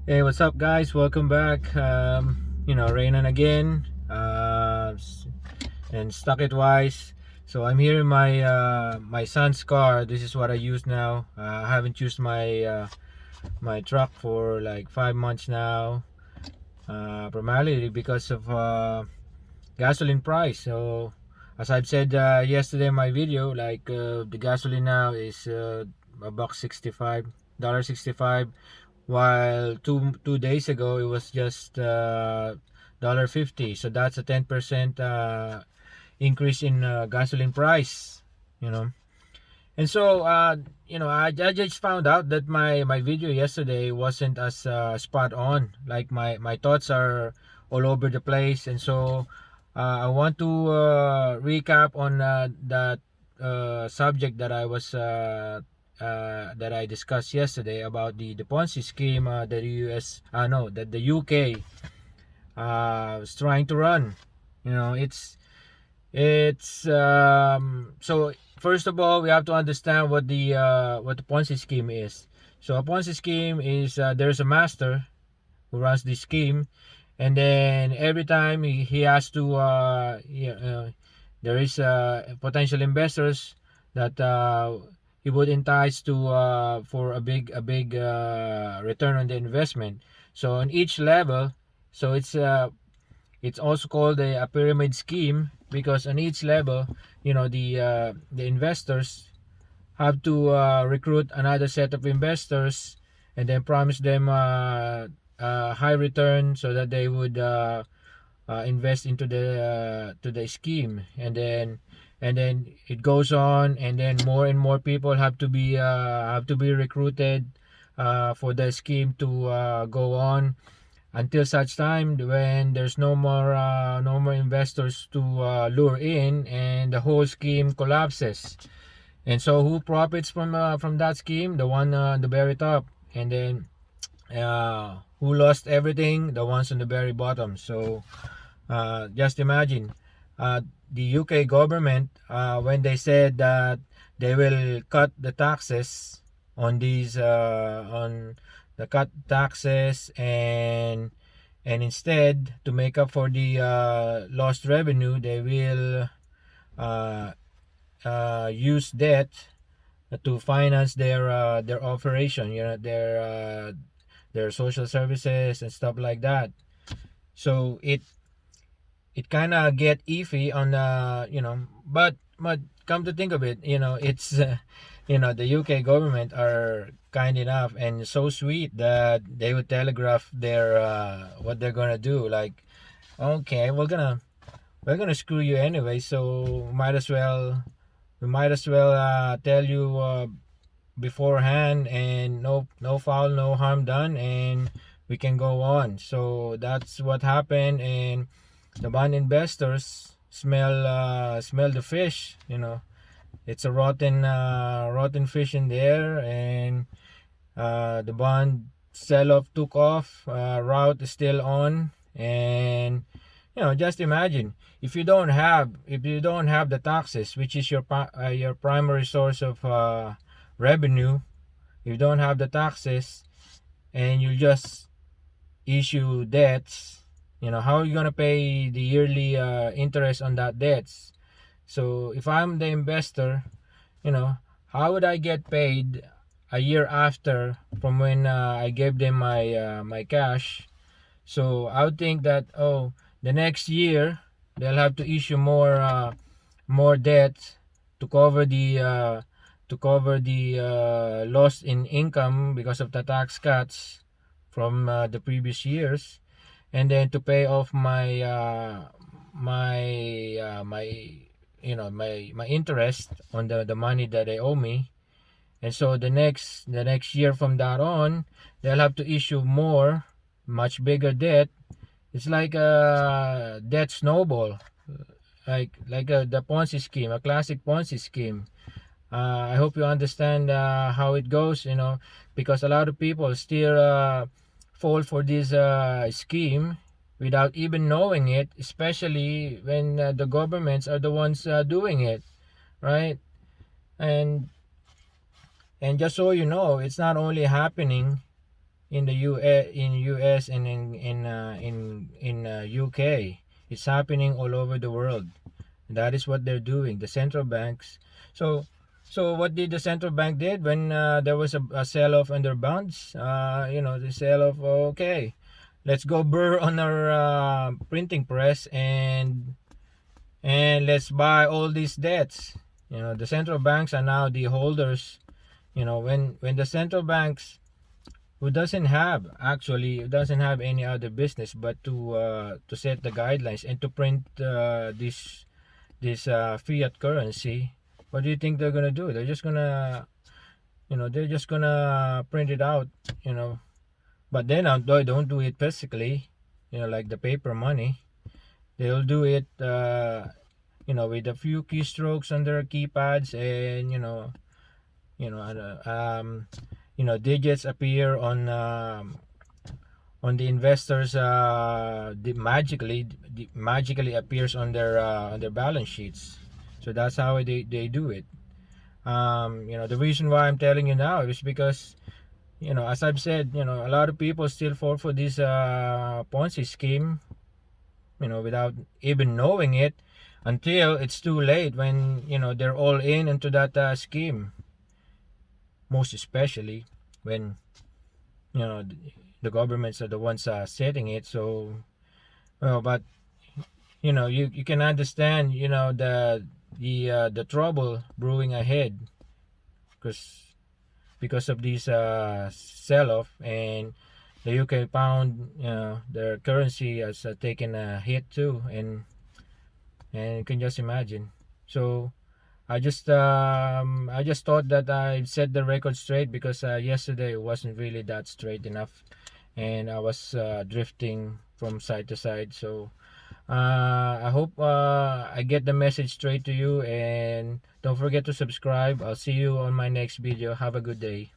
Hey, what's up, guys? Welcome back. Raining again, and stuck it wise. So I'm here in my son's car. This is what I use now. I haven't used my truck for like 5 months now, primarily because of gasoline price. So as I've said yesterday in my video, like the gasoline now is a buck 65, $1.65, while two days ago it was just $1.50. So that's a 10% increase in gasoline price. You know, and so I just found out that my video yesterday wasn't as spot on. Like my thoughts are all over the place, and so I want to recap on that subject that I discussed yesterday about the Ponzi scheme that the US no that the UK is trying to run. So first of all, we have to understand what the Ponzi scheme is. So a Ponzi scheme is there's a master who runs the scheme, and then every time he has to there is potential investors that he would entice to for a big return on the investment. So on each level, so it's also called a pyramid scheme, because on each level, the investors have to recruit another set of investors and then promise them high return so that they would invest into the scheme, and then it goes on, and then more and more people have to be recruited for the scheme to go on, until such time when there's no more investors to lure in, and the whole scheme collapses. And so who profits from that scheme? The one on the very top. And then who lost everything? The ones on the very bottom. So just imagine the UK government, when they said that they will cut the taxes on these on the cut taxes, and instead, to make up for the lost revenue, they will uh, use debt to finance their operation, their social services and stuff like that. So it kind of get iffy on but come to think of it, it's the UK government are kind enough and so sweet that they would telegraph their what they're gonna do. Like, okay, we're gonna screw you anyway, so we might as well tell you beforehand, and no foul, no harm done, and we can go on. So that's what happened, and the bond investors smell the fish. It's a rotten fish in there, and the bond sell-off took off. Route is still on, and just imagine, if you don't have the taxes, which is your primary source of revenue. If you don't have the taxes and you just issue debts, how are you gonna pay the yearly interest on that debts? So if I'm the investor, you know how would I get paid a year after from when I gave them my cash? So I would think that, the next year they'll have to issue more debt to cover the loss in income because of the tax cuts from the previous years, and then to pay off my interest on the money that they owe me. And so the next year from that on, they'll have to issue more, much bigger debt. It's like a debt snowball, like the Ponzi scheme, a classic Ponzi scheme. I hope you understand how it goes, because a lot of people still fall for this scheme without even knowing it, especially when the governments are the ones doing it, right? And and just so you know, it's not only happening in the US and in UK. It's happening all over the world. That is what they're doing, the central banks. So what did the central bank did when there was a sell-off on their bonds? The sell-off. Okay, let's go burr on our printing press and let's buy all these debts. The central banks are now the holders. When the central banks, who doesn't have any other business but to set the guidelines and to print this fiat currency. What do you think they're gonna do? They're just gonna print it out. But then they don't do it physically. Like the paper money. They'll do it. With a few keystrokes on their keypads, and you know, digits appear on the investors. Magically appears on their balance sheets. So that's how they do it. The reason why I'm telling you now is because, as I've said, a lot of people still fall for this Ponzi scheme, without even knowing it, until it's too late, when they're all in into that scheme. Most especially when the governments are the ones setting it. So, well, but you can understand the trouble brewing ahead, because of this sell-off, and the UK pound, their currency has taken a hit too, and you can just imagine. So I just thought that I set the record straight, because yesterday it wasn't really that straight enough, and I was drifting from side to side. So I hope I get the message straight to you, and don't forget to subscribe. I'll see you on my next video. Have a good day.